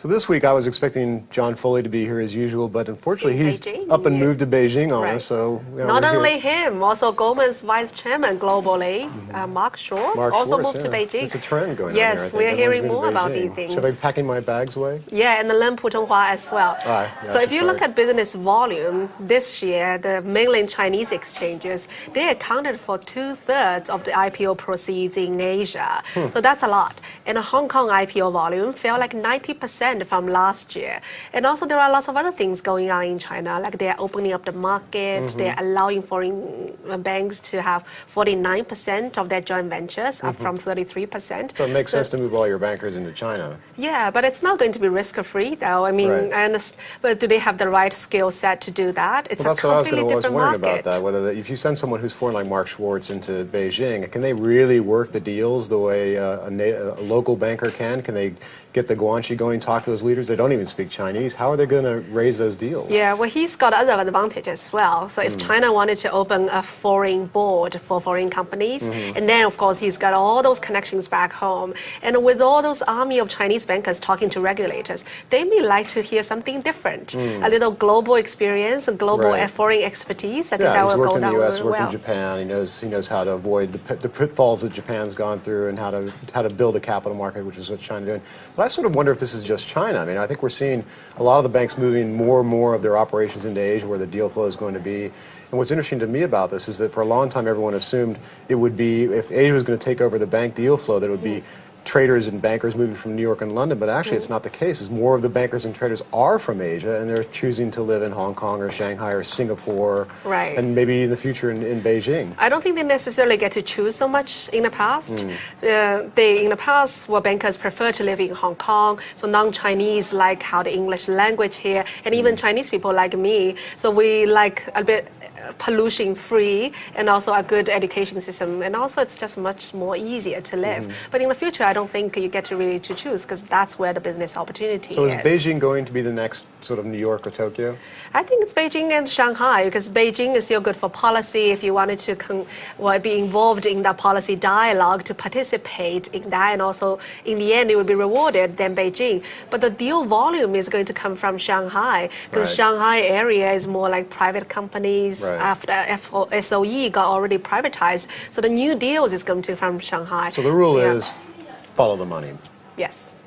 So this week I was expecting John Foley to be here as usual, but unfortunately he's Beijing, up and yeah. moved to Beijing on Right. us. So Not only him, also Goldman's vice chairman globally, Mark Schwartz, also moved to Beijing. It's a trend going on yes, here. I think. we're Everyone's hearing moving to more about Beijing. these things. Should I be packing my bags away? Yeah, and the Len Putonghua as well. Yeah, so if you look sorry. at business volume this year, the mainland Chinese exchanges, they accounted for 2/3 of the IPO proceeds in Asia. So that's a lot. And the Hong Kong IPO volume fell like 90% from last year. And also there are lots of other things going on in China, like they're opening up the market, they're allowing foreign banks to have 49% of their joint ventures, up from 33%. So it makes sense to move all your bankers into China. Yeah, but it's not going to be risk-free, though. I mean, Right. I understand, but do they have the right skill set to do that? It's Well, a that's what I was completely wondering different market. about that. Whether if you send someone who's foreign like Mark Schwartz into Beijing, can they really work the deals the way a local banker can? Can they get the guanxi going, talk to those leaders? They don't even speak Chinese. How are they going to raise those deals? Yeah, well, he's got other advantages as well. So if China wanted to open a foreign board for foreign companies, and then, of course, he's got all those connections back home. And with all those army of Chinese bankers talking to regulators, they may like to hear something different. A little global experience, a global foreign expertise. I think that he's will worked go in the down U.S., really worked well. in Japan. He knows how to avoid the pitfalls that Japan's gone through and how to build a capital market, which is what China's doing. But I sort of wonder if this is just China. I mean, I think we're seeing a lot of the banks moving more and more of their operations into Asia, where the deal flow is going to be. And what's interesting to me about this is that for a long time, everyone assumed it would be, if Asia was going to take over the bank deal flow, that it would be traders and bankers moving from New York and London, but actually it's not the case. As more of the bankers and traders are from Asia, and they're choosing to live in Hong Kong or Shanghai or Singapore, and maybe in the future in Beijing. I don't think they necessarily get to choose so much in the past. In the past, bankers prefer to live in Hong Kong, so non-Chinese like how the English language here, and even Chinese people like me, so we like a bit pollution-free and also a good education system, and also it's just much more easier to live. But in the future, I don't think you get to really to choose, because that's where the business opportunity is. So is Beijing going to be the next sort of New York or Tokyo? I think it's Beijing and Shanghai, because Beijing is still good for policy. If you wanted to be involved in that policy dialogue, to participate in that, and also in the end it would be rewarded, then Beijing. But the deal volume is going to come from Shanghai, because Shanghai area is more like private companies. After SOE got already privatized, so the new deals is going to from Shanghai. So the rule is follow the money. Yes.